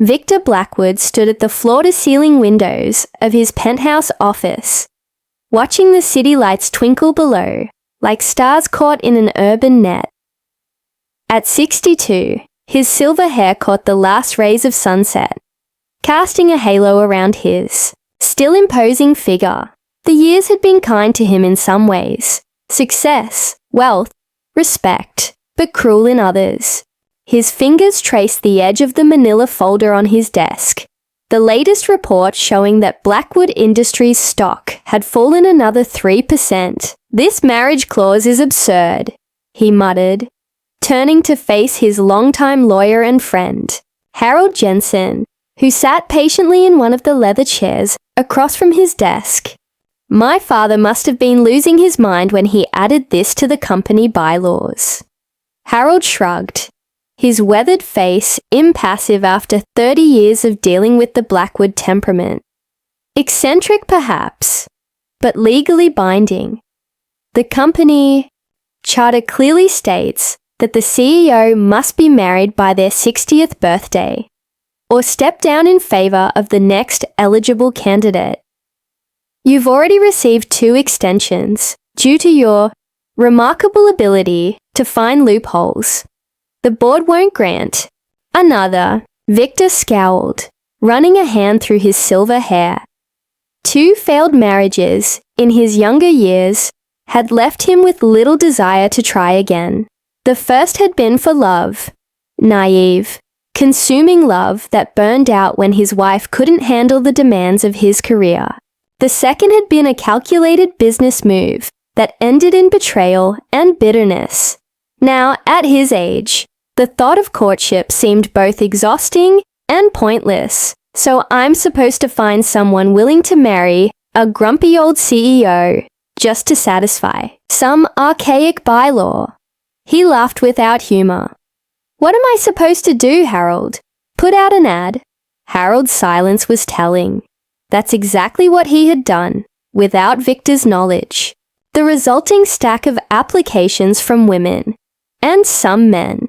Victor Blackwood stood at the floor-to-ceiling windows of his penthouse office, watching the city lights twinkle below like stars caught in an urban net. At 62, his silver hair caught the last rays of sunset, casting a halo around his still imposing figure. The years had been kind to him in some ways: success, wealth, respect, but cruel in others. His fingers traced the edge of the manila folder on his desk, the latest report showing that Blackwood Industries stock had fallen another 3%. "This marriage clause is absurd," he muttered, turning to face his longtime lawyer and friend, Harold Jensen, who sat patiently in one of the leather chairs across from his desk. "My father must have been losing his mind when he added this to the company bylaws." Harold shrugged, his weathered face impassive after 30 years of dealing with the Blackwood temperament. Eccentric perhaps, but legally binding. The company charter clearly states that the CEO must be married by their 60th birthday, or step down in favor of the next eligible candidate. You've already received 2 extensions due to your remarkable ability to find loopholes. The board won't grant another. Victor scowled, running a hand through his silver hair. 2 failed marriages in his younger years had left him with little desire to try again. The first had been for love, naive, consuming love that burned out when his wife couldn't handle the demands of his career. The second had been a calculated business move that ended in betrayal and bitterness. Now, at his age, the thought of courtship seemed both exhausting and pointless. So I'm supposed to find someone willing to marry a grumpy old CEO just to satisfy some archaic bylaw. He laughed without humor. "What am I supposed to do, Harold? Put out an ad?" Harold's silence was telling. That's exactly what he had done, without Victor's knowledge. The resulting stack of applications from women, and some men,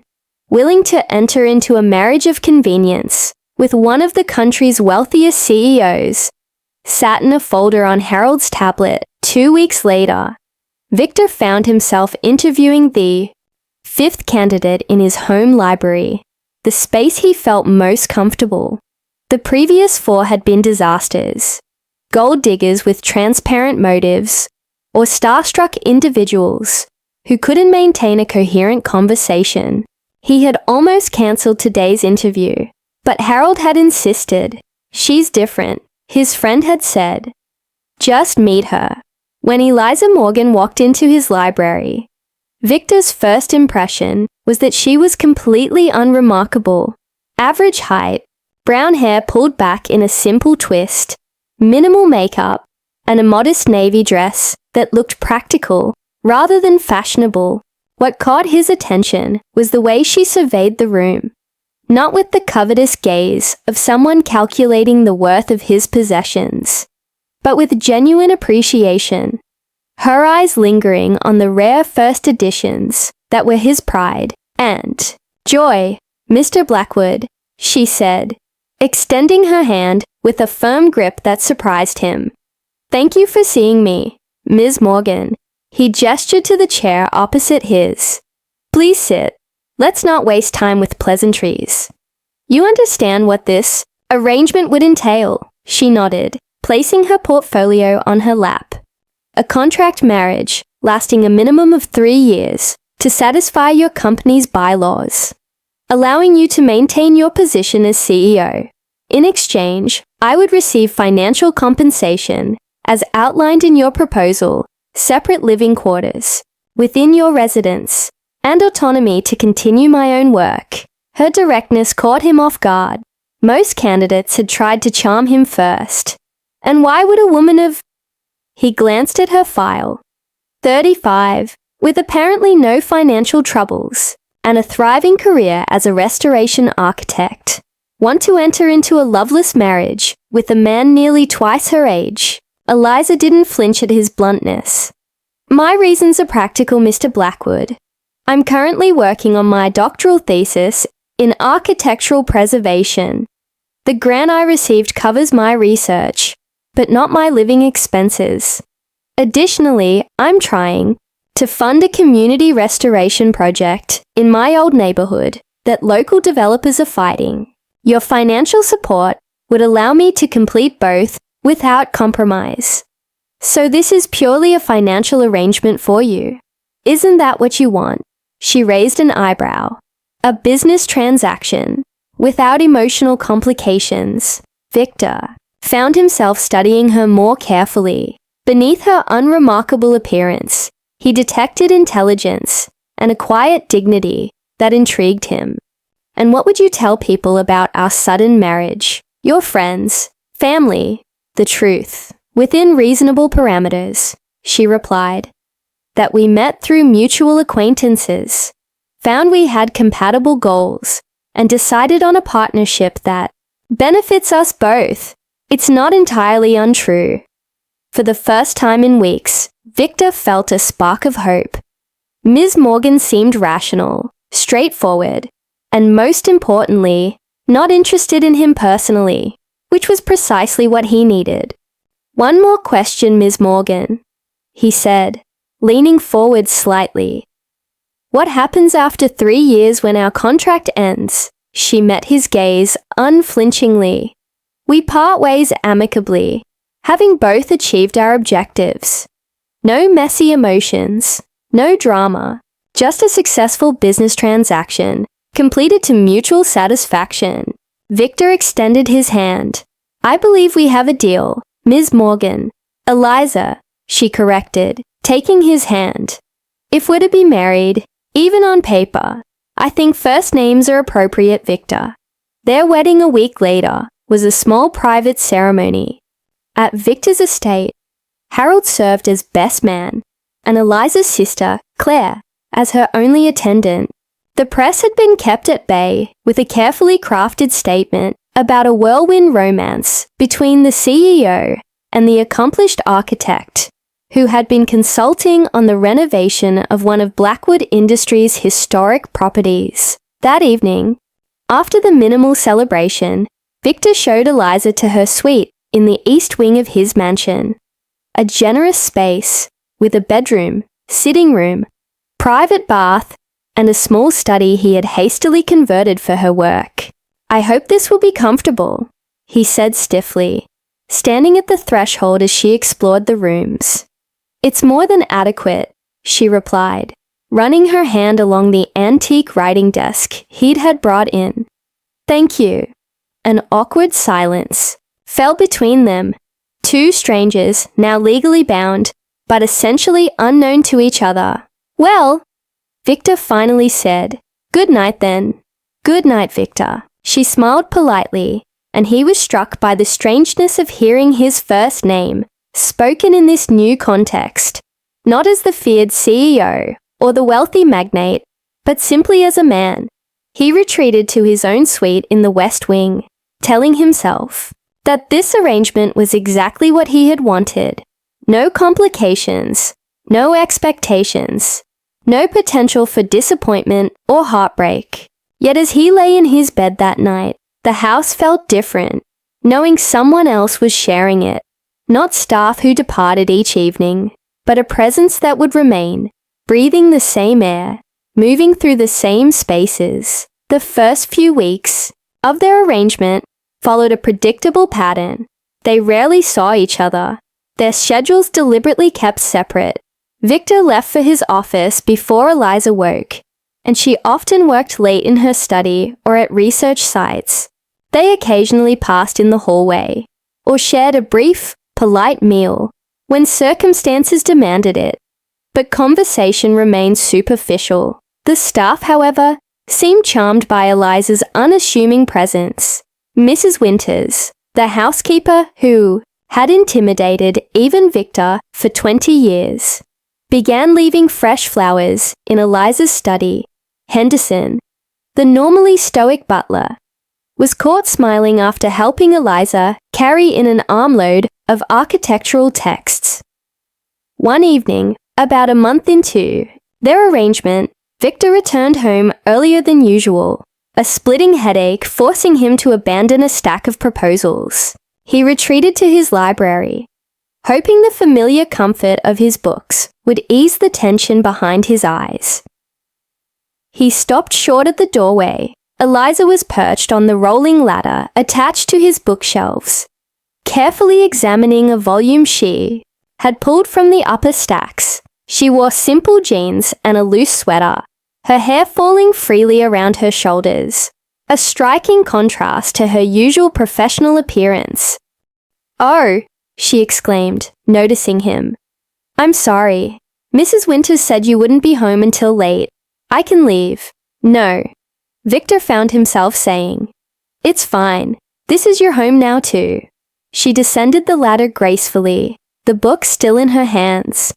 willing to enter into a marriage of convenience with one of the country's wealthiest CEOs, sat in a folder on Harold's tablet. 2 weeks later, Victor found himself interviewing the 5th candidate in his home library, the space he felt most comfortable. The previous 4 had been disasters, gold diggers with transparent motives, or starstruck individuals who couldn't maintain a coherent conversation. He had almost cancelled today's interview, but Harold had insisted. "She's different," his friend had said. "Just meet her." When Eliza Morgan walked into his library, Victor's first impression was that she was completely unremarkable. Average height, brown hair pulled back in a simple twist, minimal makeup, and a modest navy dress that looked practical rather than fashionable. What caught his attention was the way she surveyed the room, not with the covetous gaze of someone calculating the worth of his possessions, but with genuine appreciation, her eyes lingering on the rare first editions that were his pride and joy. "Mr. Blackwood," she said, extending her hand with a firm grip that surprised him. "Thank you for seeing me, Ms. Morgan." He gestured to the chair opposite his. "Please sit. Let's not waste time with pleasantries. You understand what this arrangement would entail," she nodded, placing her portfolio on her lap. "A contract marriage lasting a minimum of 3 years to satisfy your company's bylaws, allowing you to maintain your position as CEO. In exchange, I would receive financial compensation as outlined in your proposal, separate living quarters within your residence, and autonomy to continue my own work." Her directness caught him off guard. Most candidates had tried to charm him first. And why would a woman of... He glanced at her file. 35, with apparently no financial troubles, and a thriving career as a restoration architect, want to enter into a loveless marriage with a man nearly twice her age. Eliza didn't flinch at his bluntness. "My reasons are practical, Mr. Blackwood. I'm currently working on my doctoral thesis in architectural preservation. The grant I received covers my research, but not my living expenses. Additionally, I'm trying to fund a community restoration project in my old neighborhood that local developers are fighting. Your financial support would allow me to complete both without compromise. So this is purely a financial arrangement for you. Isn't that what you want? She raised an eyebrow. A business transaction, without emotional complications. Victor found himself studying her more carefully. Beneath her unremarkable appearance, he detected intelligence and a quiet dignity that intrigued him. And what would you tell people about our sudden marriage? Your friends, family, the truth, within reasonable parameters, she replied. That we met through mutual acquaintances, found we had compatible goals, and decided on a partnership that benefits us both. It's not entirely untrue. For the first time in weeks, Victor felt a spark of hope. Ms. Morgan seemed rational, straightforward, and most importantly, not interested in him personally, which was precisely what he needed. One more question, Ms. Morgan, he said, leaning forward slightly. What happens after 3 years when our contract ends? She met his gaze unflinchingly. We part ways amicably, having both achieved our objectives. No messy emotions, no drama, just a successful business transaction, completed to mutual satisfaction. Victor extended his hand. I believe we have a deal, Ms. Morgan. Eliza, she corrected, taking his hand. If we're to be married, even on paper, I think first names are appropriate, Victor. Their wedding a week later was a small private ceremony. At Victor's estate, Harold served as best man, and Eliza's sister, Claire, as her only attendant. The press had been kept at bay with a carefully crafted statement about a whirlwind romance between the CEO and the accomplished architect, who had been consulting on the renovation of one of Blackwood Industries' historic properties. That evening, after the minimal celebration, Victor showed Eliza to her suite in the east wing of his mansion. A generous space with a bedroom, sitting room, private bath, and a small study he had hastily converted for her work. I hope this will be comfortable, he said stiffly, standing at the threshold as she explored the rooms. It's more than adequate, she replied, running her hand along the antique writing desk he'd had brought in. Thank you. An awkward silence fell between them, two strangers now legally bound, but essentially unknown to each other. Well, Victor finally said, good night then. Good night, Victor. She smiled politely, and he was struck by the strangeness of hearing his first name spoken in this new context, not as the feared CEO or the wealthy magnate, but simply as a man. He retreated to his own suite in the West Wing, telling himself that this arrangement was exactly what he had wanted. No complications, no expectations, no potential for disappointment or heartbreak. Yet as he lay in his bed that night, the house felt different, knowing someone else was sharing it. Not staff who departed each evening, but a presence that would remain, breathing the same air, moving through the same spaces. The first few weeks of their arrangement followed a predictable pattern. They rarely saw each other, their schedules deliberately kept separate. Victor left for his office before Eliza woke, and she often worked late in her study or at research sites. They occasionally passed in the hallway, or shared a brief, polite meal when circumstances demanded it, but conversation remained superficial. The staff, however, seemed charmed by Eliza's unassuming presence. Mrs. Winters, the housekeeper who had intimidated even Victor for 20 years, began leaving fresh flowers in Eliza's study. Henderson, the normally stoic butler, was caught smiling after helping Eliza carry in an armload of architectural texts. One evening, about a month into their arrangement, Victor returned home earlier than usual. a splitting headache forcing him to abandon a stack of proposals. He retreated to his library, hoping the familiar comfort of his books would ease the tension behind his eyes. He stopped short at the doorway. Eliza was perched on the rolling ladder attached to his bookshelves, carefully examining a volume she had pulled from the upper stacks. She wore simple jeans and a loose sweater, her hair falling freely around her shoulders, a striking contrast to her usual professional appearance. "Oh," she exclaimed, noticing him. "I'm sorry. Mrs. Winters said you wouldn't be home until late. I can leave." "No," Victor found himself saying. "It's fine. This is your home now too." She descended the ladder gracefully, the book still in her hands.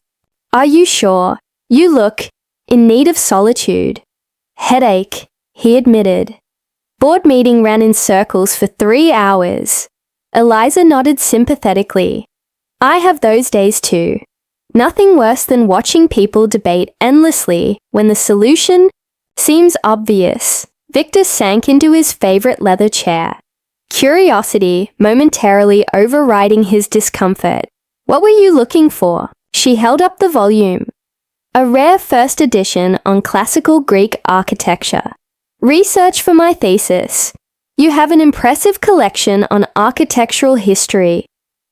"Are you sure? You look in need of solitude." "Headache," he admitted. "Board meeting ran in circles for 3 hours." Eliza nodded sympathetically. "I have those days too. Nothing worse than watching people debate endlessly when the solution seems obvious." Victor sank into his favorite leather chair, curiosity momentarily overriding his discomfort. "What were you looking for?" She held up the volume. "A rare first edition on classical Greek architecture. Research for my thesis. You have an impressive collection on architectural history."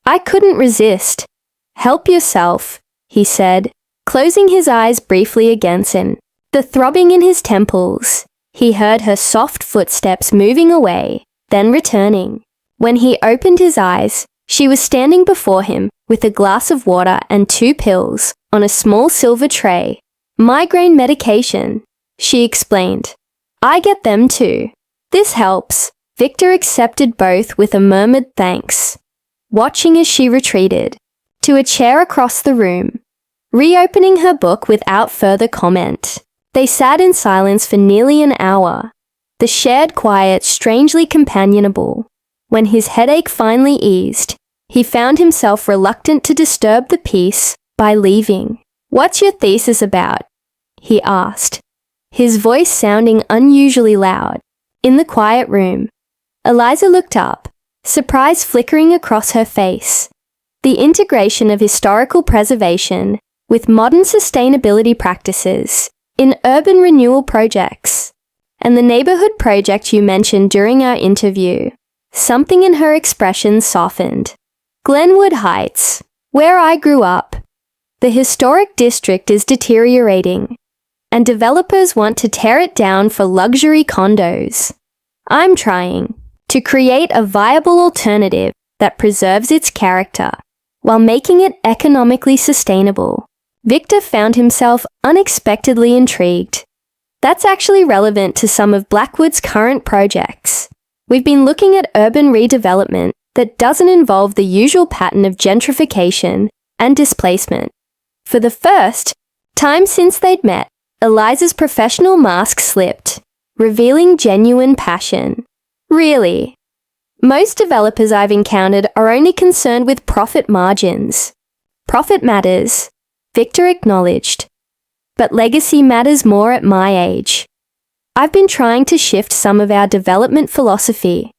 I couldn't resist. "Help yourself," he said, closing his eyes briefly against it. The throbbing in his temples. He heard her soft footsteps moving away, then returning. When he opened his eyes, she was standing before him with a glass of water and 2 pills on a small silver tray. "Migraine medication," she explained. "I get them too." "This helps." Victor accepted both with a murmured thanks, watching as she retreated to a chair across the room, reopening her book without further comment. They sat in silence for nearly an hour, the shared quiet strangely companionable. When his headache finally eased, he found himself reluctant to disturb the peace by leaving. "What's your thesis about?" he asked, his voice sounding unusually loud. In the quiet room, Eliza looked up, surprise flickering across her face. The integration of historical preservation with modern sustainability practices in urban renewal projects, and the neighborhood project you mentioned during our interview. Something in her expression softened. "Glenwood Heights, where I grew up. The historic district is deteriorating, and developers want to tear it down for luxury condos. I'm trying to create a viable alternative that preserves its character while making it economically sustainable." Victor found himself unexpectedly intrigued. "That's actually relevant to some of Blackwood's current projects. We've been looking at urban redevelopment that doesn't involve the usual pattern of gentrification and displacement." For the first time since they'd met, Eliza's professional mask slipped, revealing genuine passion. "Really? Most developers I've encountered are only concerned with profit margins." "Profit matters," Victor acknowledged, "but legacy matters more at my age. I've been trying to shift some of our development philosophy."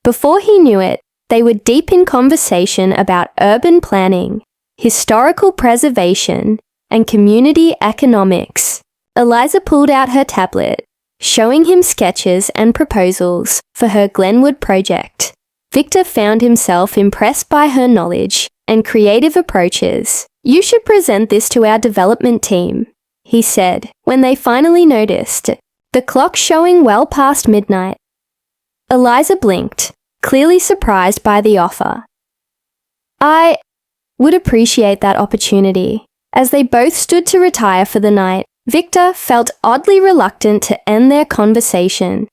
Before he knew it, they were deep in conversation about urban planning, historical preservation, and community economics. Eliza pulled out her tablet, showing him sketches and proposals for her Glenwood project. Victor found himself impressed by her knowledge and creative approaches. "You should present this to our development team," he said, when they finally noticed the clock showing well past midnight. Eliza blinked, clearly surprised by the offer. "I would appreciate that opportunity." As they both stood to retire for the night, Victor felt oddly reluctant to end their conversation.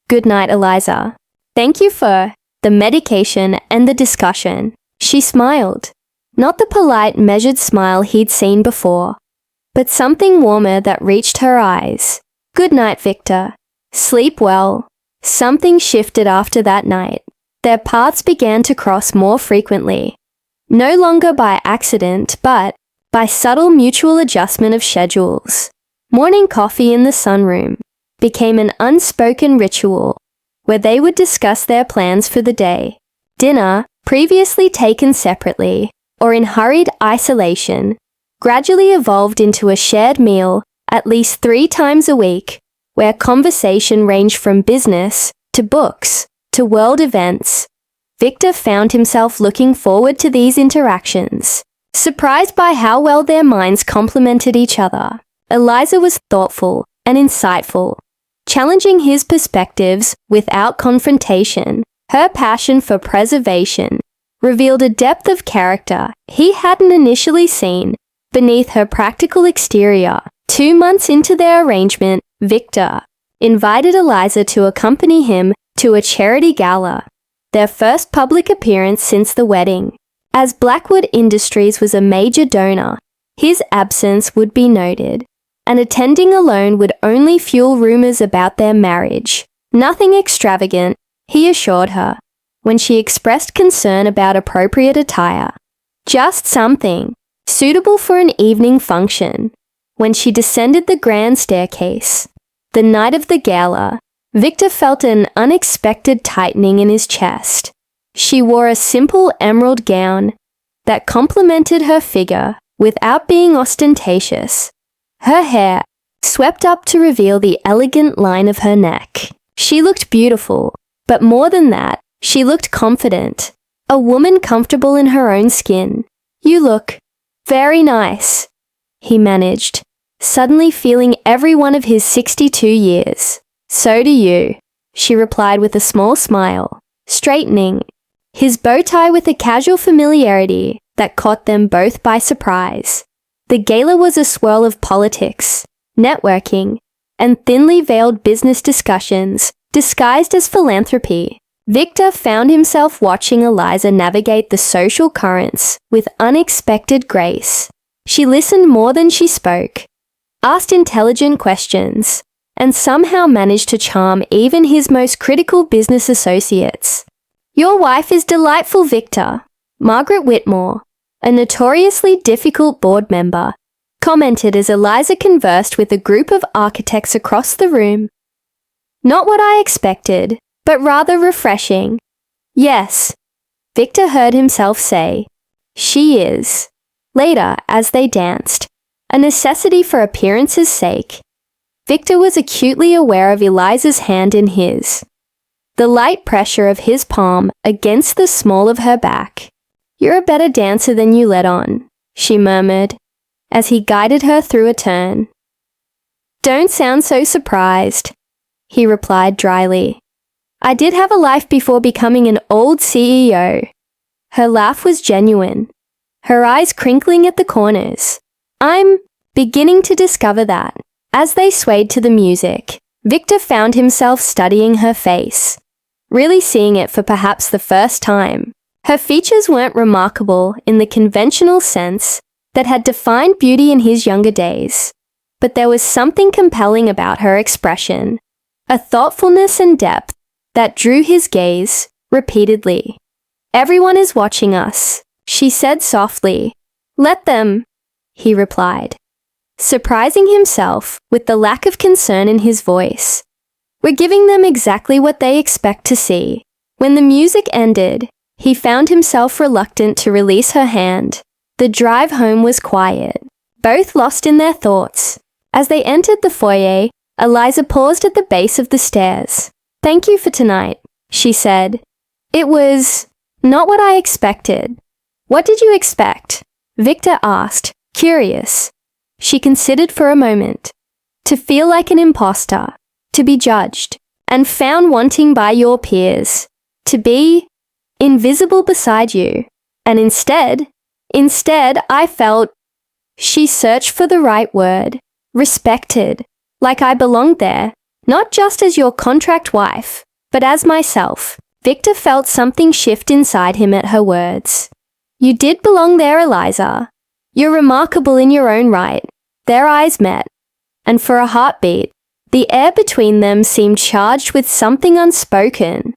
"Good night, Eliza. Thank you for the medication and the discussion." She smiled. Not the polite, measured smile he'd seen before, but something warmer that reached her eyes. "Good night, Victor. Sleep well." Something shifted after that night. Their paths began to cross more frequently, no longer by accident, but by subtle mutual adjustment of schedules. Morning coffee in the sunroom, became an unspoken ritual where they would discuss their plans for the day. Dinner, previously taken separately or in hurried isolation, gradually evolved into a shared meal at least 3 times a week, where conversation ranged from business to books to world events. Victor found himself looking forward to these interactions, surprised by how well their minds complemented each other. Eliza was thoughtful and insightful, challenging his perspectives without confrontation. Her passion for preservation revealed a depth of character he hadn't initially seen beneath her practical exterior. 2 months into their arrangement, Victor invited Eliza to accompany him to a charity gala, their first public appearance since the wedding. As Blackwood Industries was a major donor, his absence would be noted, and attending alone would only fuel rumors about their marriage. Nothing extravagant, he assured her, when she expressed concern about appropriate attire. Just something suitable for an evening function. When she descended the grand staircase, the night of the gala, Victor felt an unexpected tightening in his chest. She wore a simple emerald gown that complemented her figure without being ostentatious. Her hair swept up to reveal the elegant line of her neck. She looked beautiful, but more than that, she looked confident, a woman comfortable in her own skin. "You look very nice," he managed, suddenly feeling every one of his 62 years. "So do you," she replied with a small smile, straightening his bow tie with a casual familiarity that caught them both by surprise. The gala was a swirl of politics, networking, and thinly veiled business discussions disguised as philanthropy. Victor found himself watching Eliza navigate the social currents with unexpected grace. She listened more than she spoke, asked intelligent questions, and somehow managed to charm even his most critical business associates. "Your wife is delightful, Victor," Margaret Whitmore, a notoriously difficult board member, commented as Eliza conversed with a group of architects across the room. "Not what I expected, but rather refreshing." "Yes," Victor heard himself say. "She is." Later, as they danced, a necessity for appearance's sake, Victor was acutely aware of Eliza's hand in his, the light pressure of his palm against the small of her back. "You're a better dancer than you let on," she murmured, as he guided her through a turn. "Don't sound so surprised," he replied dryly. "I did have a life before becoming an old CEO." Her laugh was genuine, her eyes crinkling at the corners. "I'm beginning to discover that." As they swayed to the music, Victor found himself studying her face, really seeing it for perhaps the first time. Her features weren't remarkable in the conventional sense that had defined beauty in his younger days, but there was something compelling about her expression, a thoughtfulness and depth that drew his gaze repeatedly. "Everyone is watching us," she said softly. "Let them," he replied, surprising himself with the lack of concern in his voice. "We're giving them exactly what they expect to see." When the music ended, he found himself reluctant to release her hand. The drive home was quiet, both lost in their thoughts. As they entered the foyer, Eliza paused at the base of the stairs. "Thank you for tonight," she said. "It was not what I expected." "What did you expect?" Victor asked, curious. She considered for a moment. "To feel like an imposter, to be judged, and found wanting by your peers, to be invisible beside you. And instead I felt," she searched for the right word, "respected, like I belonged there, not just as your contract wife, but as myself." Victor felt something shift inside him at her words. "You did belong there, Eliza. You're remarkable in your own right." Their eyes met, and for a heartbeat, the air between them seemed charged with something unspoken.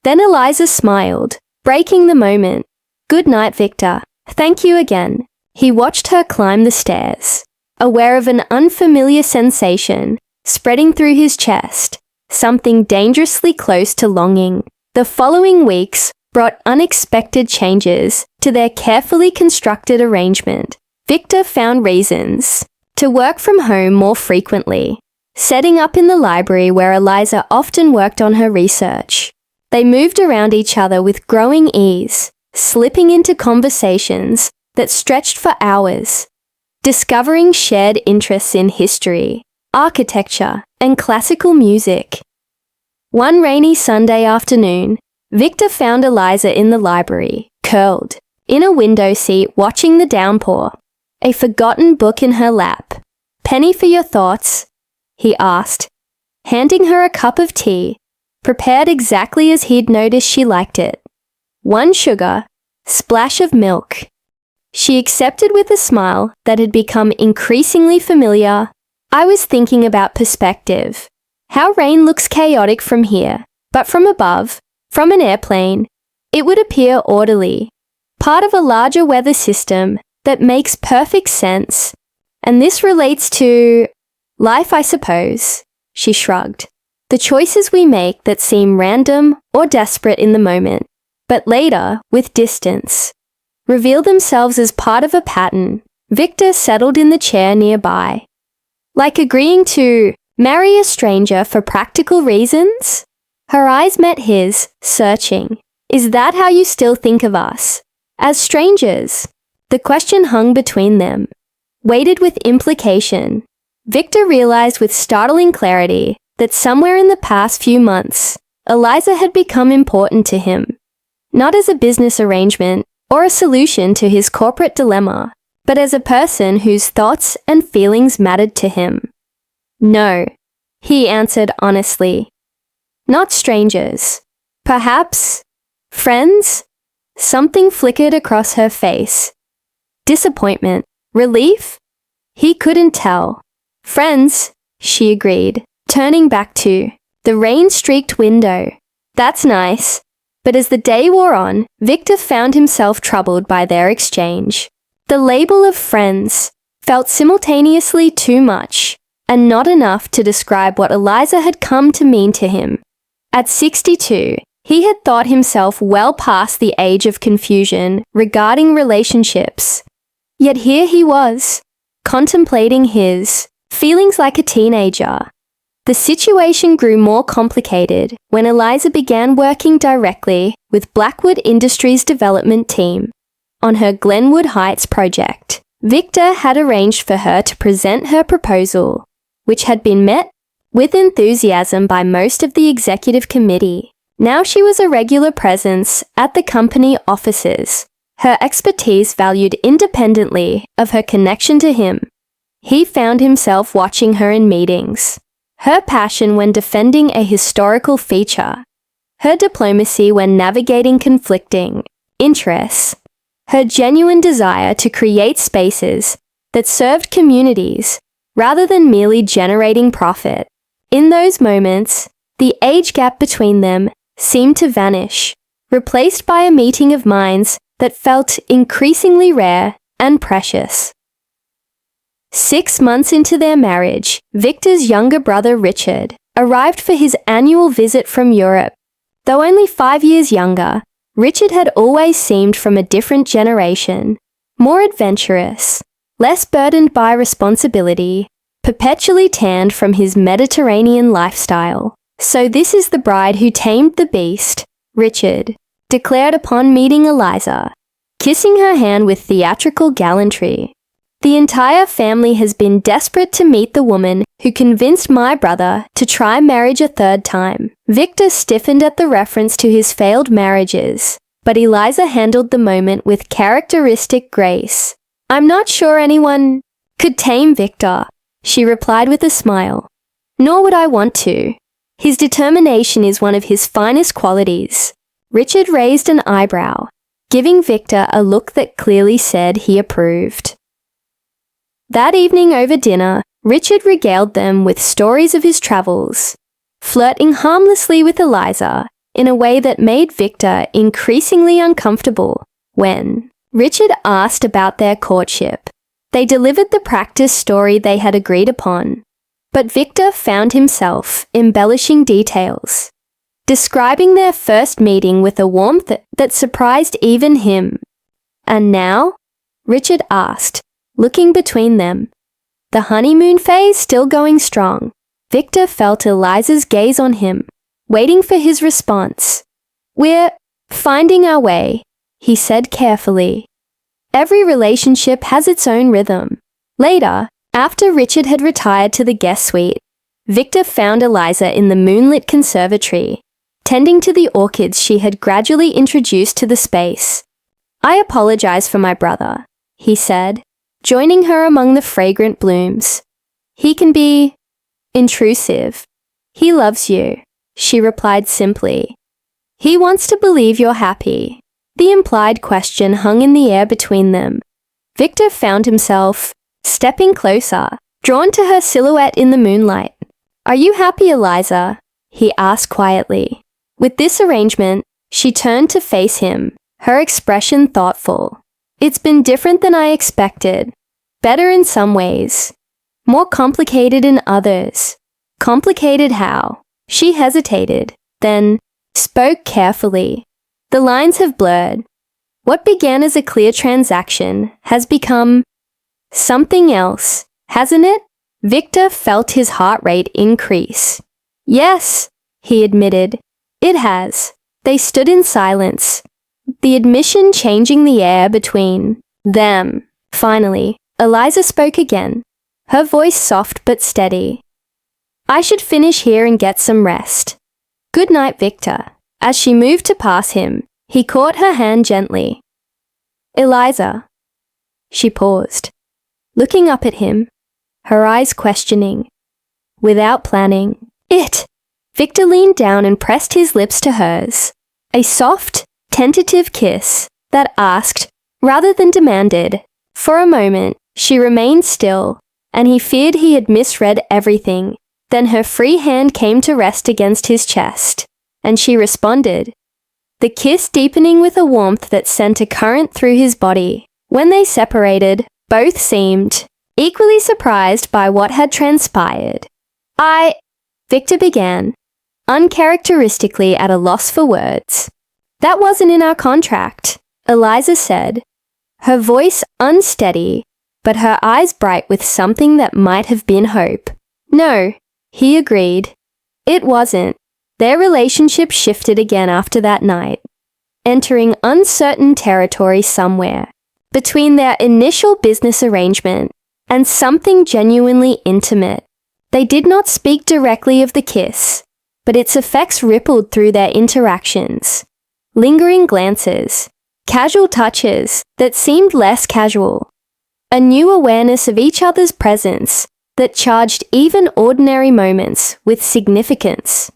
Then Eliza smiled, breaking the moment. "Good night, Victor. Thank you again." He watched her climb the stairs, aware of an unfamiliar sensation spreading through his chest, something dangerously close to longing. The following weeks brought unexpected changes to their carefully constructed arrangement. Victor found reasons to work from home more frequently, setting up in the library where Eliza often worked on her research. They moved around each other with growing ease, slipping into conversations that stretched for hours, discovering shared interests in history, architecture, and classical music. One rainy Sunday afternoon, Victor found Eliza in the library, curled in a window seat watching the downpour, a forgotten book in her lap. "Penny for your thoughts?" he asked, handing her a cup of tea, prepared exactly as he'd noticed she liked it. "One sugar, splash of milk." She accepted with a smile that had become increasingly familiar. "I was thinking about perspective. How rain looks chaotic from here, but from above, from an airplane, it would appear orderly, part of a larger weather system that makes perfect sense. And this relates to life, I suppose," she shrugged. "The choices we make that seem random or desperate in the moment, but later, with distance, reveal themselves as part of a pattern." Victor settled in the chair nearby. "Like agreeing to marry a stranger for practical reasons?" Her eyes met his, searching. "Is that how you still think of us? As strangers?" The question hung between them, weighted with implication. Victor realized with startling clarity that somewhere in the past few months, Eliza had become important to him. Not as a business arrangement or a solution to his corporate dilemma, but as a person whose thoughts and feelings mattered to him. "No," he answered honestly. "Not strangers. Perhaps friends?" Something flickered across her face. Disappointment? Relief? He couldn't tell. "Friends," she agreed, turning back to the rain-streaked window. "That's nice." But as the day wore on, Victor found himself troubled by their exchange. The label of friends felt simultaneously too much and not enough to describe what Eliza had come to mean to him. At 62, he had thought himself well past the age of confusion regarding relationships. Yet here he was, contemplating his feelings like a teenager. The situation grew more complicated when Eliza began working directly with Blackwood Industries' development team on her Glenwood Heights project. Victor had arranged for her to present her proposal, which had been met with enthusiasm by most of the executive committee. Now she was a regular presence at the company offices, her expertise valued independently of her connection to him. He found himself watching her in meetings, her passion when defending a historical feature, her diplomacy when navigating conflicting interests, her genuine desire to create spaces that served communities rather than merely generating profit. In those moments, the age gap between them seemed to vanish, replaced by a meeting of minds that felt increasingly rare and precious. 6 months into their marriage, Victor's younger brother Richard arrived for his annual visit from Europe. Though only 5 years younger, Richard had always seemed from a different generation, more adventurous, less burdened by responsibility, perpetually tanned from his Mediterranean lifestyle. "So this is the bride who tamed the beast," Richard declared upon meeting Eliza, kissing her hand with theatrical gallantry. "The entire family has been desperate to meet the woman who convinced my brother to try marriage a third time." Victor stiffened at the reference to his failed marriages, but Eliza handled the moment with characteristic grace. "I'm not sure anyone could tame Victor," she replied with a smile. "Nor would I want to. His determination is one of his finest qualities." Richard raised an eyebrow, giving Victor a look that clearly said he approved. That evening over dinner, Richard regaled them with stories of his travels, flirting harmlessly with Eliza in a way that made Victor increasingly uncomfortable. When Richard asked about their courtship, they delivered the practice story they had agreed upon. But Victor found himself embellishing details, describing their first meeting with a warmth that surprised even him. "And now?" Richard asked, looking between them. The honeymoon phase still going strong. Victor felt Eliza's gaze on him, waiting for his response. "We're finding our way," he said carefully. "Every relationship has its own rhythm." Later, after Richard had retired to the guest suite, Victor found Eliza in the moonlit conservatory, tending to the orchids she had gradually introduced to the space. "I apologize for my brother," he said, joining her among the fragrant blooms. "He can be intrusive." "He loves you," she replied simply. "He wants to believe you're happy." The implied question hung in the air between them. Victor found himself stepping closer, drawn to her silhouette in the moonlight. "Are you happy, Eliza?" he asked quietly. With this arrangement, she turned to face him, her expression thoughtful. "It's been different than I expected. Better in some ways. More complicated in others." "Complicated how?" She hesitated, then spoke carefully. "The lines have blurred. What began as a clear transaction has become something else, hasn't it?" Victor felt his heart rate increase. "Yes," he admitted, "it has." They stood in silence, the admission changing the air between them. Finally, Eliza spoke again, her voice soft but steady. "I should finish here and get some rest. Good night, Victor." As she moved to pass him, he caught her hand gently. "Eliza." She paused, looking up at him, her eyes questioning. Without planning, Victor leaned down and pressed his lips to hers. A soft, tentative kiss that asked, rather than demanded. For a moment, she remained still, and he feared he had misread everything. Then her free hand came to rest against his chest, and she responded, the kiss deepening with a warmth that sent a current through his body. When they separated, both seemed equally surprised by what had transpired. Victor began, uncharacteristically at a loss for words. "That wasn't in our contract," Eliza said, her voice unsteady, but her eyes bright with something that might have been hope. "No," he agreed. "It wasn't." Their relationship shifted again after that night, entering uncertain territory somewhere between their initial business arrangement and something genuinely intimate. They did not speak directly of the kiss, but its effects rippled through their interactions. Lingering glances, casual touches that seemed less casual, a new awareness of each other's presence that charged even ordinary moments with significance.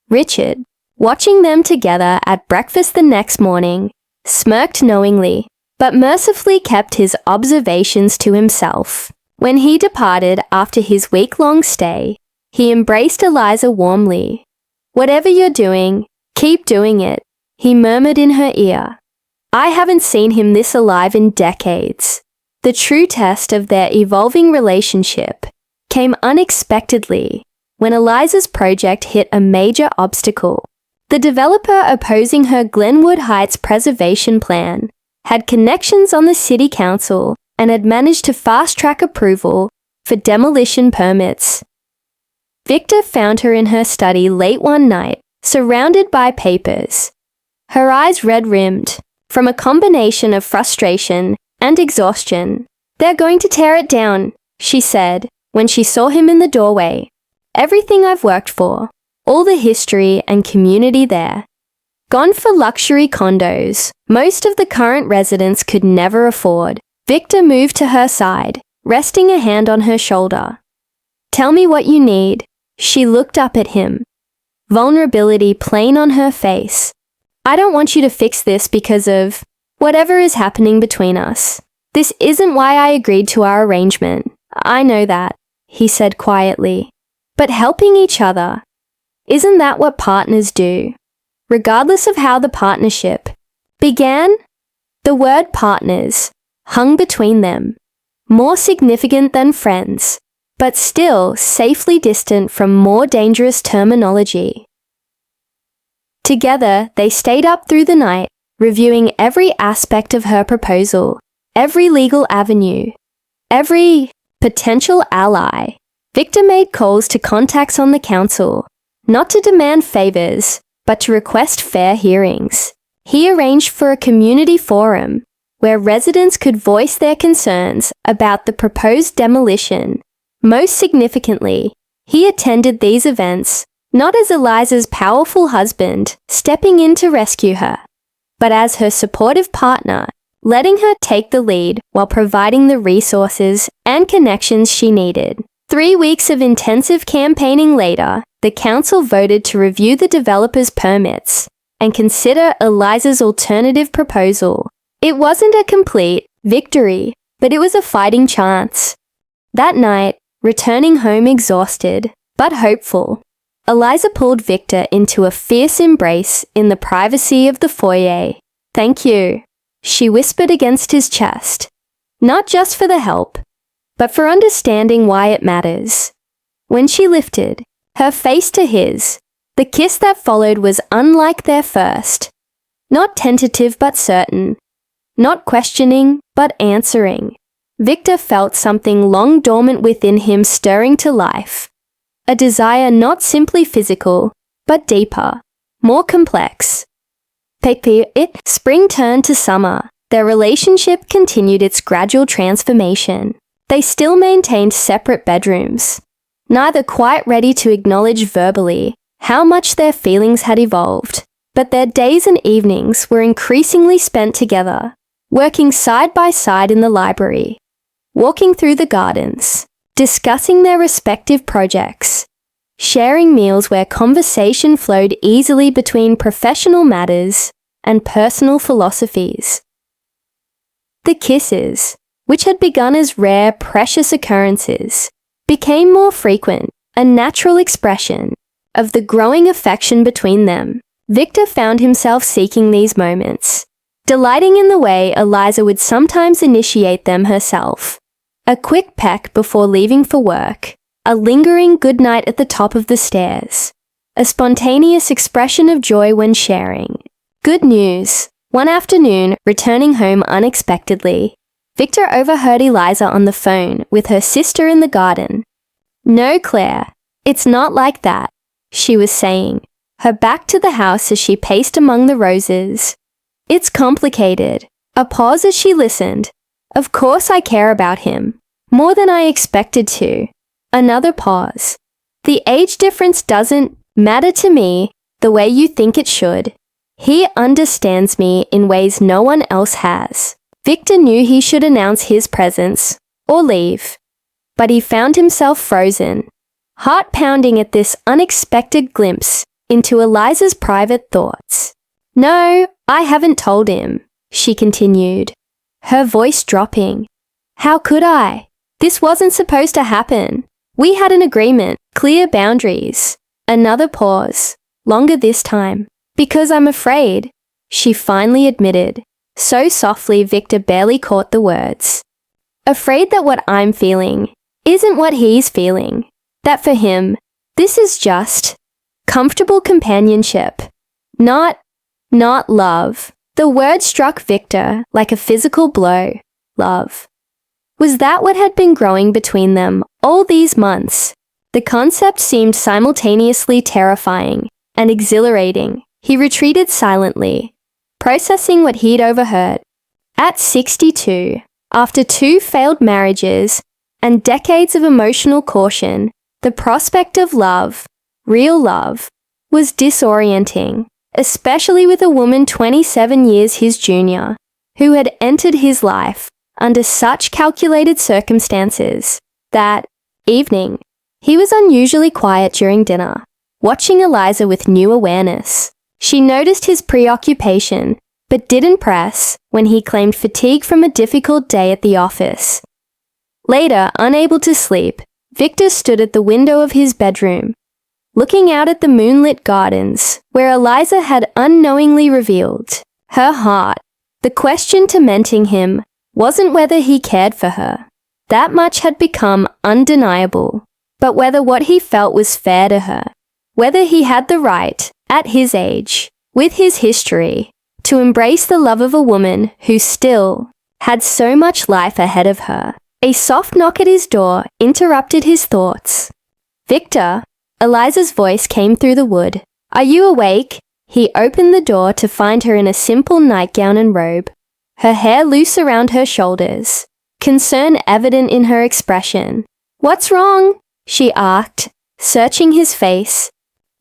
Richard, watching them together at breakfast the next morning, smirked knowingly, but mercifully kept his observations to himself. When he departed after his week-long stay, he embraced Eliza warmly. "Whatever you're doing, keep doing it," he murmured in her ear. I haven't seen him this alive in decades. The true test of their evolving relationship came unexpectedly when Eliza's project hit a major obstacle. The developer opposing her Glenwood Heights preservation plan had connections on the city council and had managed to fast-track approval for demolition permits. Victor found her in her study late one night, surrounded by papers, her eyes red-rimmed from a combination of frustration and exhaustion. "They're going to tear it down," she said when she saw him in the doorway. "Everything I've worked for, all the history and community there. Gone for luxury condos most of the current residents could never afford." Victor moved to her side, resting a hand on her shoulder. "Tell me what you need." She looked up at him, vulnerability plain on her face. "I don't want you to fix this because of whatever is happening between us. This isn't why I agreed to our arrangement. I know that," he said quietly. "But helping each other, isn't that what partners do? Regardless of how the partnership began?" The word partners hung between them, more significant than friends. but still safely distant from more dangerous terminology. Together, they stayed up through the night, reviewing every aspect of her proposal, every legal avenue, every potential ally. Victor made calls to contacts on the council, not to demand favors, but to request fair hearings. He arranged for a community forum where residents could voice their concerns about the proposed demolition. Most significantly, he attended these events not as Eliza's powerful husband stepping in to rescue her, but as her supportive partner, letting her take the lead while providing the resources and connections she needed. 3 weeks of intensive campaigning later, the council voted to review the developer's permits and consider Eliza's alternative proposal. It wasn't a complete victory, but it was a fighting chance. That night, returning home exhausted, but hopeful, Eliza pulled Victor into a fierce embrace in the privacy of the foyer. "Thank you," she whispered against his chest. "Not just for the help, but for understanding why it matters." When she lifted her face to his, the kiss that followed was unlike their first. Not tentative but certain. Not questioning but answering. Victor felt something long dormant within him stirring to life. A desire not simply physical, but deeper, more complex. Spring turned to summer. Their relationship continued its gradual transformation. They still maintained separate bedrooms, neither quite ready to acknowledge verbally how much their feelings had evolved, but their days and evenings were increasingly spent together, working side by side in the library, walking through the gardens, discussing their respective projects, sharing meals where conversation flowed easily between professional matters and personal philosophies. The kisses, which had begun as rare, precious occurrences, became more frequent, a natural expression of the growing affection between them. Victor found himself seeking these moments, delighting in the way Eliza would sometimes initiate them herself. A quick peck before leaving for work, a lingering goodnight at the top of the stairs, a spontaneous expression of joy when sharing. Good news. One afternoon, returning home unexpectedly, Victor overheard Eliza on the phone with her sister in the garden. "No, Claire, it's not like that," she was saying, her back to the house as she paced among the roses. "It's complicated." A pause as she listened. "Of course I care about him, more than I expected to." Another pause. "The age difference doesn't matter to me the way you think it should. He understands me in ways no one else has." Victor knew he should announce his presence, or leave, but he found himself frozen, heart pounding at this unexpected glimpse into Eliza's private thoughts. "No, I haven't told him," she continued, her voice dropping. "How could I? This wasn't supposed to happen. We had an agreement, clear boundaries." Another pause, longer this time. "Because I'm afraid," she finally admitted, so softly Victor barely caught the words. "Afraid that what I'm feeling isn't what he's feeling. That for him, this is just comfortable companionship, not love." The word struck Victor like a physical blow. Love. Was that what had been growing between them all these months? The concept seemed simultaneously terrifying and exhilarating. He retreated silently, processing what he'd overheard. At 62, after 2 failed marriages and decades of emotional caution, the prospect of love, real love, was disorienting, especially with a woman 27 years his junior, who had entered his life under such calculated circumstances. That evening, he was unusually quiet during dinner, watching Eliza with new awareness. She noticed his preoccupation, but didn't press when he claimed fatigue from a difficult day at the office. Later, unable to sleep, Victor stood at the window of his bedroom, looking out at the moonlit gardens, where Eliza had unknowingly revealed her heart. The question tormenting him wasn't whether he cared for her, That much had become undeniable. But whether what he felt was fair to her, whether he had the right, at his age, with his history, to embrace the love of a woman who still had so much life ahead of her. A soft knock at his door interrupted his thoughts. "Victor," Eliza's voice came through the wood. "Are you awake?" He opened the door to find her in a simple nightgown and robe, her hair loose around her shoulders, concern evident in her expression. "What's wrong?" she asked, searching his face.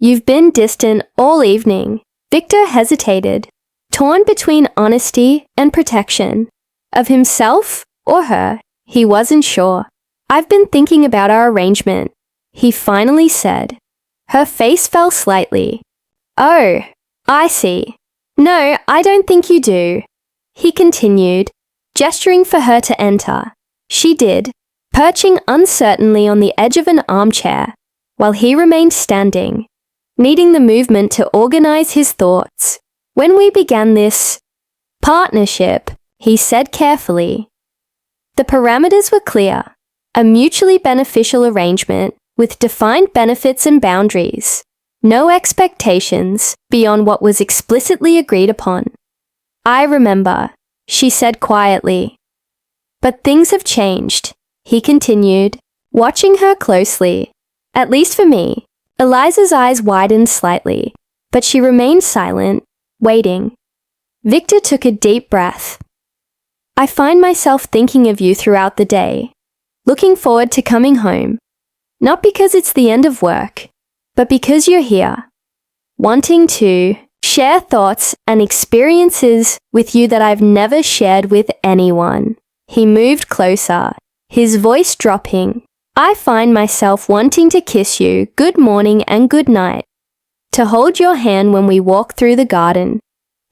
"You've been distant all evening." Victor hesitated, torn between honesty and protection. Of himself or her, he wasn't sure. "I've been thinking about our arrangement," he finally said. Her face fell slightly. "Oh, I see. No, I don't think you do," he continued, gesturing for her to enter. She did, perching uncertainly on the edge of an armchair, while he remained standing, needing the movement to organize his thoughts. "When we began this partnership," he said carefully, "the parameters were clear, a mutually beneficial arrangement with defined benefits and boundaries, no expectations beyond what was explicitly agreed upon." "I remember," she said quietly. "But things have changed," he continued, watching her closely. "At least for me." Eliza's eyes widened slightly, but she remained silent, waiting. Victor took a deep breath. "I find myself thinking of you throughout the day, looking forward to coming home. Not because it's the end of work, but because you're here, wanting to share thoughts and experiences with you that I've never shared with anyone." He moved closer, his voice dropping. "I find myself wanting to kiss you good morning and good night, to hold your hand when we walk through the garden,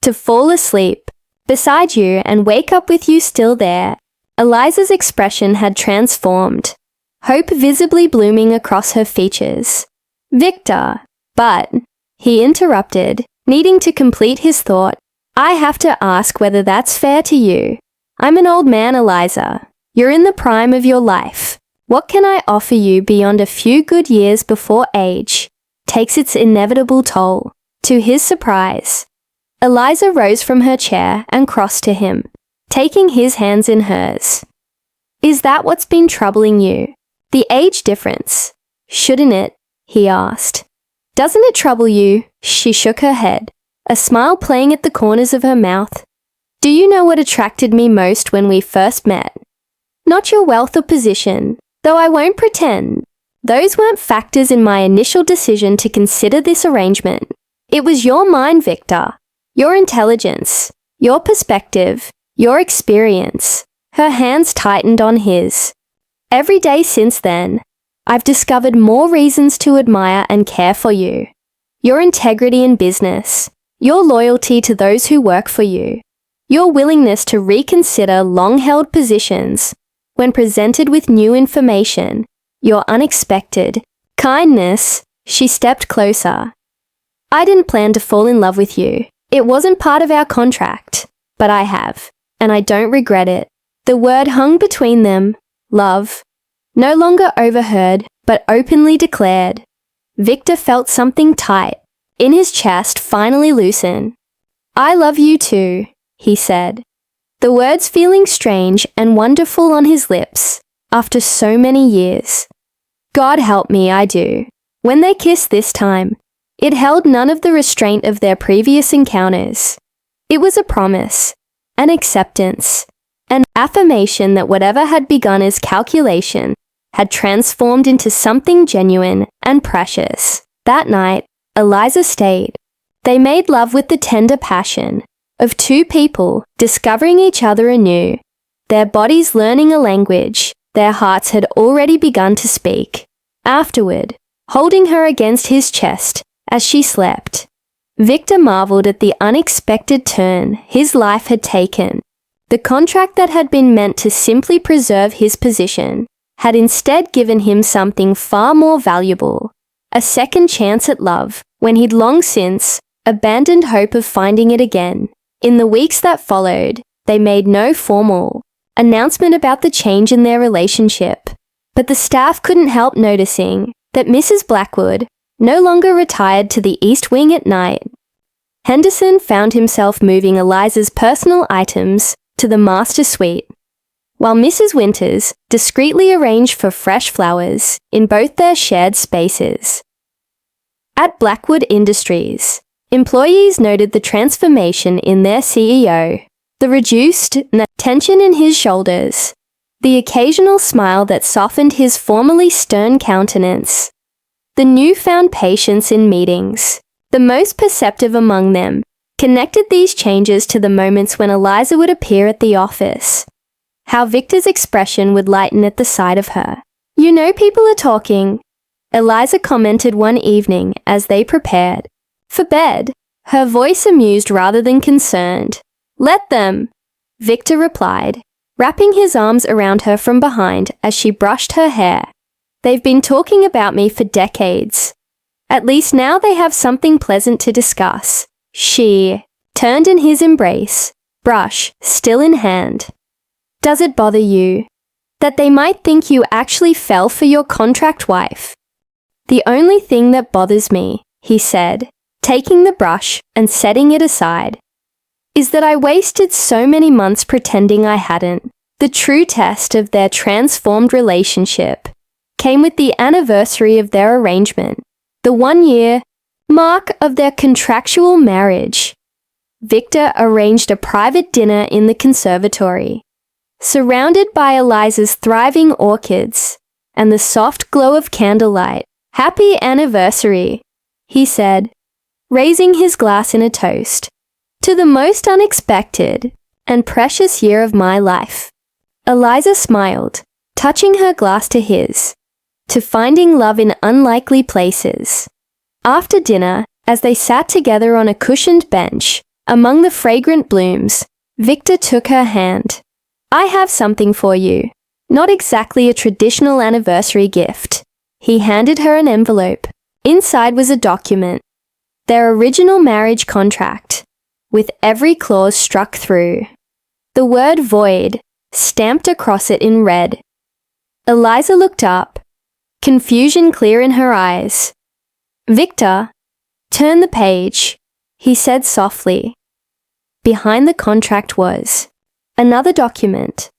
to fall asleep beside you and wake up with you still there." Eliza's expression had transformed, hope visibly blooming across her features. "Victor," but, he interrupted, needing to complete his thought, "I have to ask whether that's fair to you. I'm an old man, Eliza. You're in the prime of your life. What can I offer you beyond a few good years before age takes its inevitable toll?" To his surprise, Eliza rose from her chair and crossed to him, taking his hands in hers. "Is that what's been troubling you? The age difference? Shouldn't it?" he asked. "Doesn't it trouble you?" She shook her head, a smile playing at the corners of her mouth. "Do you know what attracted me most when we first met? Not your wealth or position, though I won't pretend. Those weren't factors in my initial decision to consider this arrangement. It was your mind, Victor, your intelligence, your perspective, your experience." Her hands tightened on his. "Every day since then, I've discovered more reasons to admire and care for you. Your integrity in business, your loyalty to those who work for you, your willingness to reconsider long-held positions when presented with new information, your unexpected kindness." She stepped closer. "I didn't plan to fall in love with you. It wasn't part of our contract, but I have, and I don't regret it." The word hung between them, love, no longer overheard, but openly declared. Victor felt something tight in his chest finally loosen. "I love you too," he said, the words feeling strange and wonderful on his lips after so many years. "God help me, I do." When they kissed this time, it held none of the restraint of their previous encounters. It was a promise, an acceptance, an affirmation that whatever had begun as calculation had transformed into something genuine and precious. That night, Eliza stayed. They made love with the tender passion of two people discovering each other anew, their bodies learning a language their hearts had already begun to speak. Afterward, holding her against his chest as she slept, Victor marveled at the unexpected turn his life had taken. The contract that had been meant to simply preserve his position had instead given him something far more valuable, a second chance at love when he'd long since abandoned hope of finding it again. In the weeks that followed, they made no formal, announcement about the change in their relationship. But the staff couldn't help noticing that Mrs. Blackwood no longer retired to the East Wing at night. Henderson found himself moving Eliza's personal items to the master suite, while Mrs. Winters discreetly arranged for fresh flowers in both their shared spaces. At Blackwood Industries, employees noted the transformation in their CEO, the reduced tension in his shoulders, the occasional smile that softened his formerly stern countenance, the newfound patience in meetings. The most perceptive among them connected these changes to the moments when Eliza would appear at the office. How Victor's expression would lighten at the sight of her. "You know people are talking," Eliza commented one evening as they prepared for bed, her voice amused rather than concerned. "Let them," Victor replied, wrapping his arms around her from behind as she brushed her hair. "They've been talking about me for decades. At least now they have something pleasant to discuss." She turned in his embrace, brush still in hand. "Does it bother you that they might think you actually fell for your contract wife?" "The only thing that bothers me," he said, taking the brush and setting it aside, "is that I wasted so many months pretending I hadn't." The true test of their transformed relationship came with the anniversary of their arrangement, the 1-year mark of their contractual marriage. Victor arranged a private dinner in the conservatory, surrounded by Eliza's thriving orchids and the soft glow of candlelight. "Happy anniversary," he said, raising his glass in a toast, "to the most unexpected and precious year of my life." Eliza smiled, touching her glass to his, to finding love in unlikely places. After dinner, as they sat together on a cushioned bench among the fragrant blooms, Victor took her hand. "I have something for you. Not exactly a traditional anniversary gift." He handed her an envelope. Inside was a document, their original marriage contract, with every clause struck through. The word void stamped across it in red. Eliza looked up, confusion clear in her eyes. "Victor, turn the page," he said softly. Behind the contract was another document,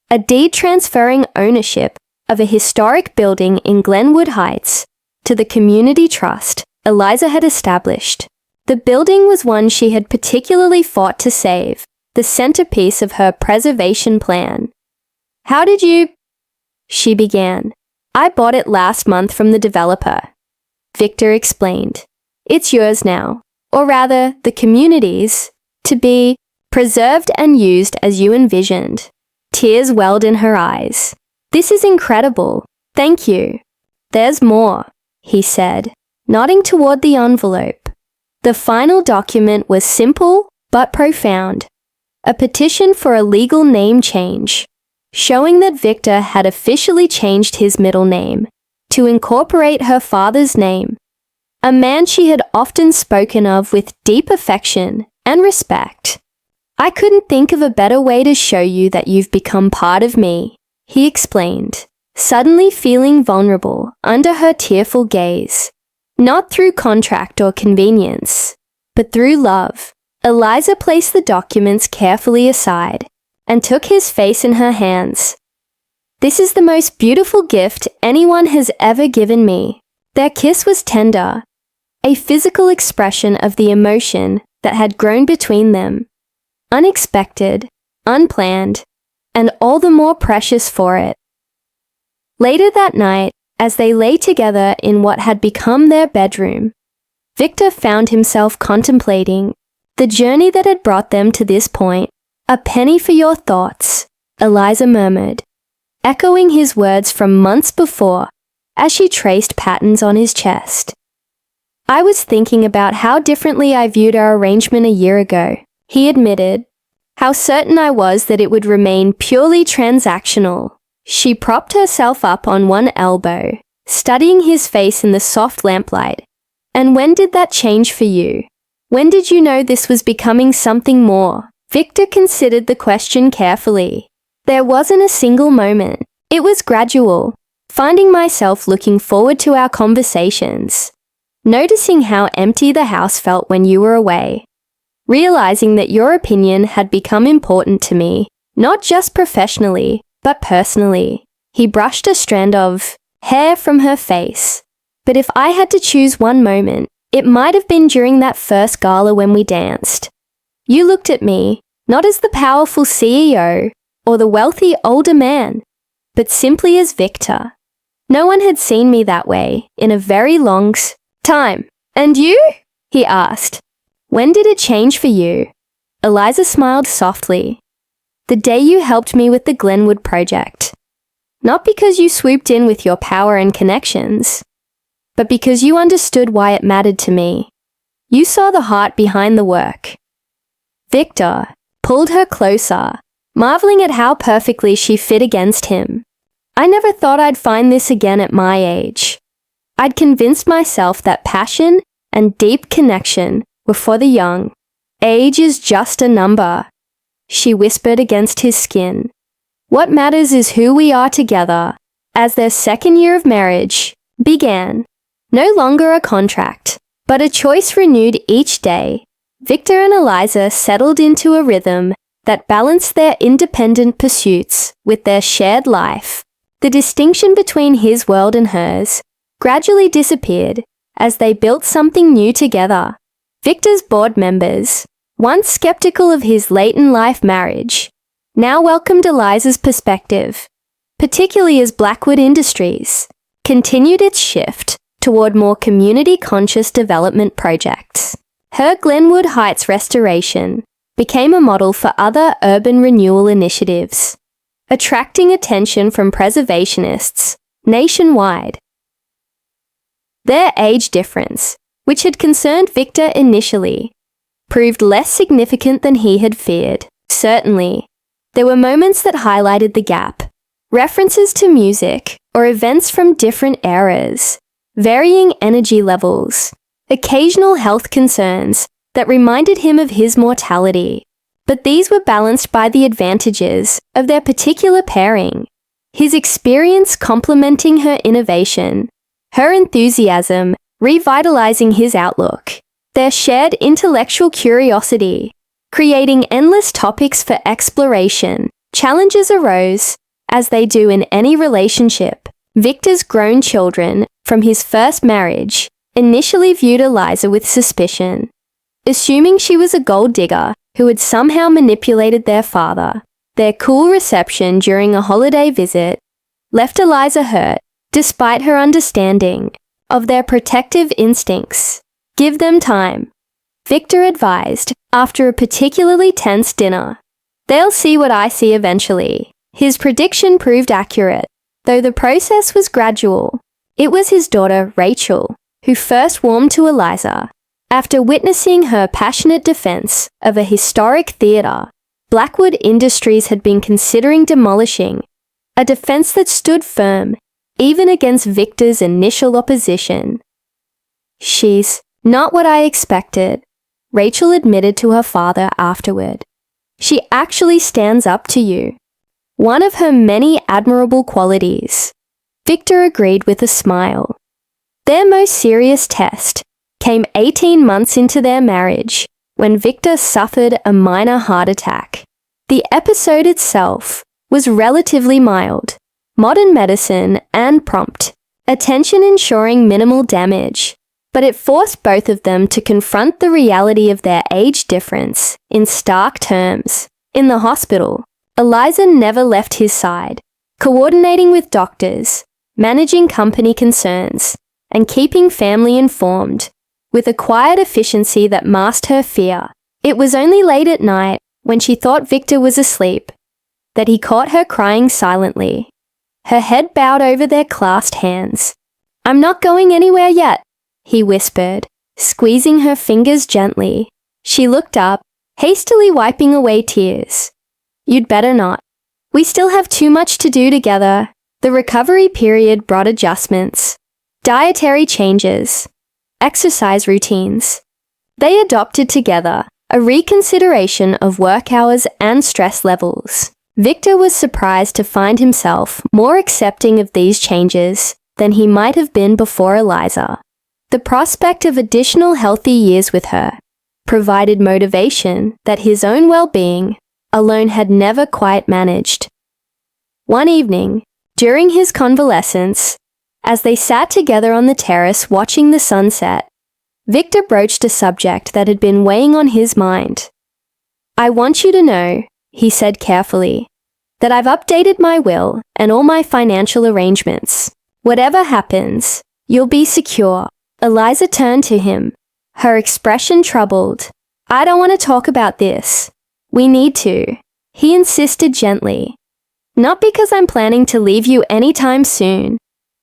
a deed transferring ownership of a historic building in Glenwood Heights to the community trust Eliza had established. The building was one she had particularly fought to save, the centerpiece of her preservation plan. "How did you—" she began. "I bought it last month from the developer," Victor explained. "It's yours now, or rather, the community's, to be preserved and used as you envisioned." Tears welled in her eyes. "This is incredible. Thank you." "There's more," he said, nodding toward the envelope. The final document was simple but profound. A petition for a legal name change, showing that Victor had officially changed his middle name to incorporate her father's name, a man she had often spoken of with deep affection and respect. "I couldn't think of a better way to show you that you've become part of me," he explained, suddenly feeling vulnerable under her tearful gaze. "Not through contract or convenience, but through love." Eliza placed the documents carefully aside and took his face in her hands. "This is the most beautiful gift anyone has ever given me." Their kiss was tender, a physical expression of the emotion that had grown between them. Unexpected, unplanned, and all the more precious for it. Later that night, as they lay together in what had become their bedroom, Victor found himself contemplating the journey that had brought them to this point. "A penny for your thoughts," Eliza murmured, echoing his words from months before as she traced patterns on his chest. "I was thinking about how differently I viewed our arrangement a year ago," he admitted. "How certain I was that it would remain purely transactional." She propped herself up on one elbow, studying his face in the soft lamplight. "And when did that change for you? When did you know this was becoming something more?" Victor considered the question carefully. There wasn't a single moment. It was gradual, finding myself looking forward to our conversations, noticing how empty the house felt when you were away, realizing that your opinion had become important to me, not just professionally, but personally. He brushed a strand of hair from her face. But if I had to choose one moment, it might have been during that first gala when we danced. You looked at me, not as the powerful CEO or the wealthy older man, but simply as Victor. No one had seen me that way in a very long time. And you? He asked. When did it change for you? Eliza smiled softly. The day you helped me with the Glenwood project. Not because you swooped in with your power and connections, but because you understood why it mattered to me. You saw the heart behind the work. Victor pulled her closer, marveling at how perfectly she fit against him. I never thought I'd find this again at my age. I'd convinced myself that passion and deep connection were for the young. Age is just a number, she whispered against his skin. What matters is who we are together. As their second year of marriage began, no longer a contract, but a choice renewed each day, Victor and Eliza settled into a rhythm that balanced their independent pursuits with their shared life. The distinction between his world and hers gradually disappeared as they built something new together. Victor's board members, once skeptical of his late-in-life marriage, now welcomed Eliza's perspective, particularly as Blackwood Industries continued its shift toward more community-conscious development projects. Her Glenwood Heights restoration became a model for other urban renewal initiatives, attracting attention from preservationists nationwide. Their age difference, which had concerned Victor initially, proved less significant than he had feared. Certainly, there were moments that highlighted the gap, references to music or events from different eras, varying energy levels, occasional health concerns that reminded him of his mortality. But these were balanced by the advantages of their particular pairing, his experience complementing her innovation, her enthusiasm revitalizing his outlook, their shared intellectual curiosity, creating endless topics for exploration. Challenges arose, as they do in any relationship. Victor's grown children from his first marriage initially viewed Eliza with suspicion, assuming she was a gold digger who had somehow manipulated their father. Their cool reception during a holiday visit left Eliza hurt, despite her understanding of their protective instincts. Give them time, Victor advised after a particularly tense dinner. They'll see what I see eventually. His prediction proved accurate, though the process was gradual. It was his daughter, Rachel, who first warmed to Eliza. After witnessing her passionate defense of a historic theater Blackwood Industries had been considering demolishing, a defense that stood firm even against Victor's initial opposition. She's not what I expected, Rachel admitted to her father afterward. She actually stands up to you. One of her many admirable qualities, Victor agreed with a smile. Their most serious test came 18 months into their marriage, when Victor suffered a minor heart attack. The episode itself was relatively mild, modern medicine and prompt attention ensuring minimal damage, but it forced both of them to confront the reality of their age difference in stark terms. In the hospital, Eliza never left his side, coordinating with doctors, managing company concerns, and keeping family informed, with a quiet efficiency that masked her fear. It was only late at night, when she thought Victor was asleep, that he caught her crying silently, her head bowed over their clasped hands. "I'm not going anywhere yet," he whispered, squeezing her fingers gently. She looked up, hastily wiping away tears. "You'd better not. We still have too much to do together." The recovery period brought adjustments, dietary changes, exercise routines. They adopted together a reconsideration of work hours and stress levels. Victor was surprised to find himself more accepting of these changes than he might have been before Eliza. The prospect of additional healthy years with her provided motivation that his own well-being alone had never quite managed. One evening, during his convalescence, as they sat together on the terrace watching the sunset, Victor broached a subject that had been weighing on his mind. "I want you to know," he said carefully, "that I've updated my will and all my financial arrangements. Whatever happens, you'll be secure." Eliza turned to him, her expression troubled. "I don't want to talk about this. We need to," he insisted gently. "Not because I'm planning to leave you anytime soon,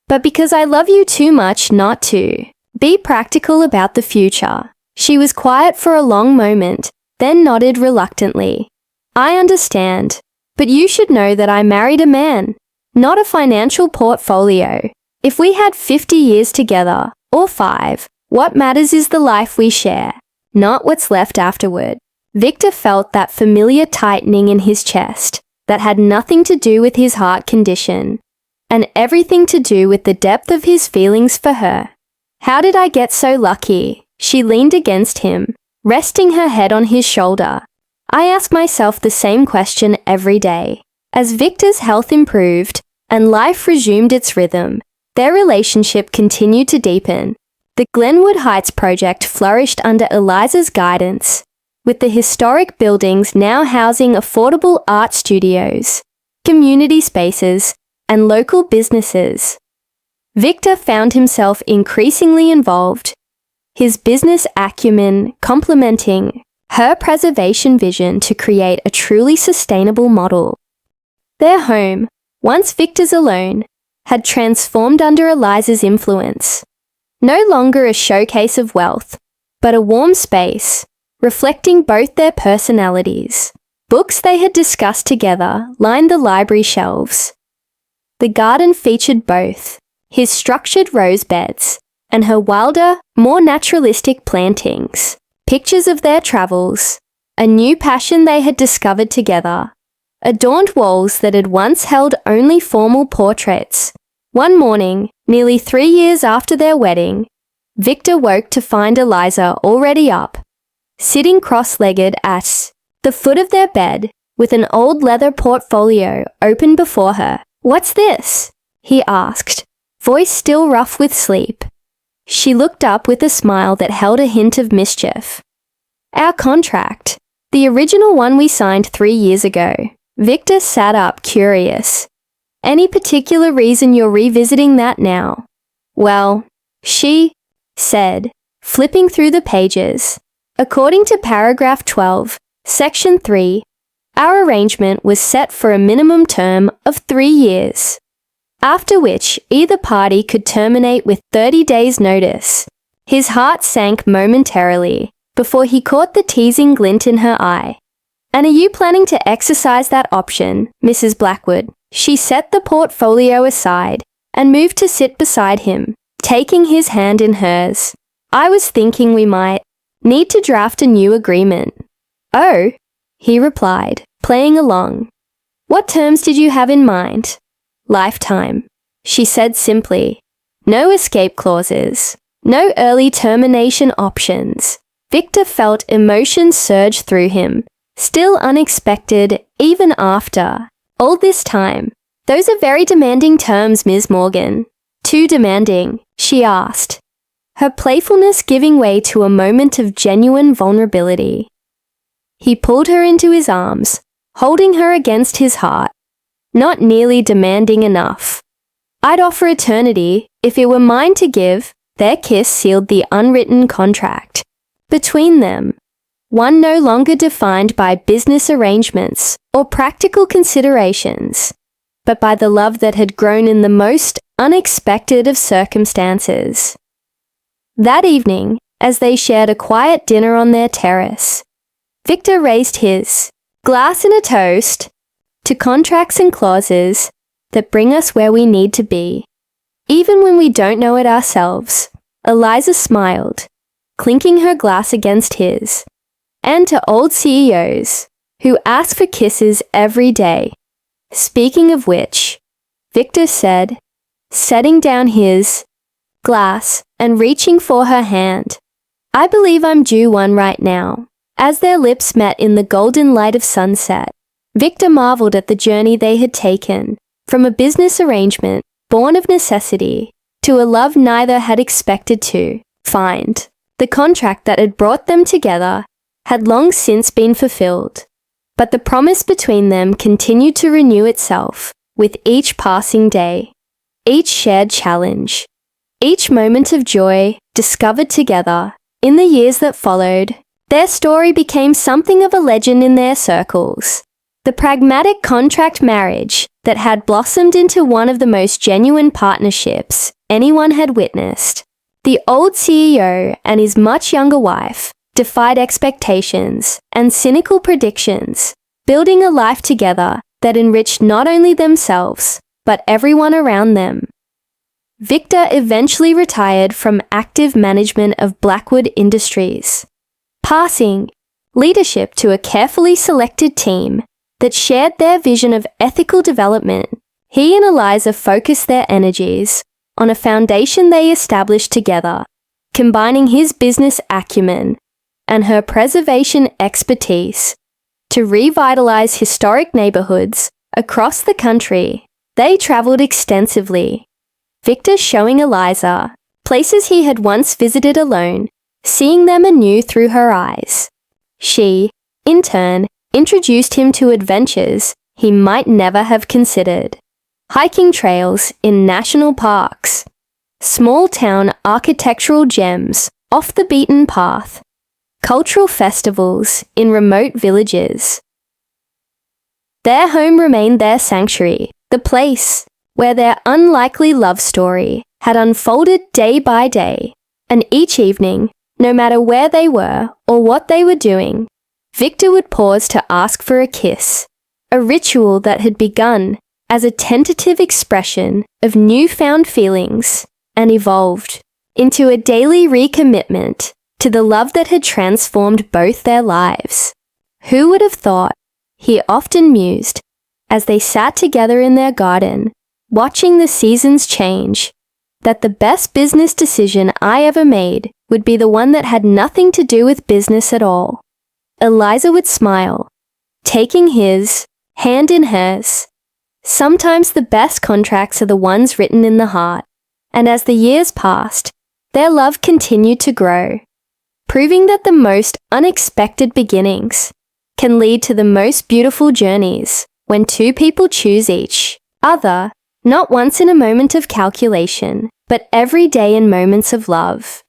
but because I love you too much not to. Be practical about the future." She was quiet for a long moment, then nodded reluctantly. "I understand, but you should know that I married a man, not a financial portfolio. If we had 50 years together, or 5, what matters is the life we share, not what's left afterward." Victor felt that familiar tightening in his chest that had nothing to do with his heart condition, and everything to do with the depth of his feelings for her. "How did I get so lucky?" She leaned against him, resting her head on his shoulder. "I ask myself the same question every day." As Victor's health improved and life resumed its rhythm, their relationship continued to deepen. The Glenwood Heights project flourished under Eliza's guidance, with the historic buildings now housing affordable art studios, community spaces, and local businesses. Victor found himself increasingly involved, his business acumen complementing her preservation vision to create a truly sustainable model. Their home, once Victor's alone, had transformed under Eliza's influence. No longer a showcase of wealth, but a warm space, reflecting both their personalities. Books they had discussed together lined the library shelves. The garden featured both his structured rose beds and her wilder, more naturalistic plantings, pictures of their travels, a new passion they had discovered together, adorned walls that had once held only formal portraits. One morning, nearly 3 years after their wedding, Victor woke to find Eliza already up, sitting cross-legged at the foot of their bed with an old leather portfolio open before her. "What's this?" he asked, voice still rough with sleep. She looked up with a smile that held a hint of mischief. "Our contract, the original one we signed 3 years ago." Victor sat up, curious. "Any particular reason you're revisiting that now?" "Well," she said, flipping through the pages. "According to paragraph 12, section 3, our arrangement was set for a minimum term of 3 years, after which either party could terminate with 30 days' notice." His heart sank momentarily before he caught the teasing glint in her eye. "And are you planning to exercise that option, Mrs. Blackwood?" She set the portfolio aside and moved to sit beside him, taking his hand in hers. "I was thinking we might need to draft a new agreement." "Oh," he replied, playing along. "What terms did you have in mind?" "Lifetime," she said simply. "No escape clauses, no early termination options." Victor felt emotion surge through him, still unexpected even after all this time. "Those are very demanding terms, Ms. Morgan." "Too demanding?" she asked, her playfulness giving way to a moment of genuine vulnerability. He pulled her into his arms, holding her against his heart. "Not nearly demanding enough. I'd offer eternity if it were mine to give." Their kiss sealed the unwritten contract between them, one no longer defined by business arrangements or practical considerations, but by the love that had grown in the most unexpected of circumstances. That evening, as they shared a quiet dinner on their terrace, Victor raised his glass in a toast to contracts and clauses that bring us where we need to be, even when we don't know it ourselves. Eliza smiled, clinking her glass against his. "And to old CEOs, who ask for kisses every day, Speaking of which, Victor said, setting down his glass and reaching for her hand, I believe I'm due one right now. As their lips met in the golden light of sunset, Victor marveled at the journey they had taken, from a business arrangement born of necessity to a love neither had expected to find. The contract that had brought them together had long since been fulfilled, but the promise between them continued to renew itself with each passing day, each shared challenge, each moment of joy discovered together. In the years that followed, their story became something of a legend in their circles. The pragmatic contract marriage that had blossomed into one of the most genuine partnerships anyone had witnessed. The old CEO and his much younger wife defied expectations and cynical predictions, building a life together that enriched not only themselves, but everyone around them. Victor eventually retired from active management of Blackwood Industries, passing leadership to a carefully selected team that shared their vision of ethical development. He and Eliza focused their energies on a foundation they established together, combining his business acumen and her preservation expertise to revitalize historic neighborhoods across the country. They traveled extensively, Victor showing Eliza places he had once visited alone, seeing them anew through her eyes. She, in turn, introduced him to adventures he might never have considered. Hiking trails in national parks, small-town architectural gems off the beaten path, cultural festivals in remote villages. Their home remained their sanctuary, the place where their unlikely love story had unfolded day by day, and each evening, no matter where they were or what they were doing, Victor would pause to ask for a kiss, a ritual that had begun as a tentative expression of newfound feelings and evolved into a daily recommitment to the love that had transformed both their lives. Who would have thought, he often mused, as they sat together in their garden, watching the seasons change, that the best business decision I ever made would be the one that had nothing to do with business at all. Eliza would smile, taking his hand in hers. Sometimes the best contracts are the ones written in the heart, and as the years passed, their love continued to grow, proving that the most unexpected beginnings can lead to the most beautiful journeys when two people choose each other, not once in a moment of calculation, but every day in moments of love.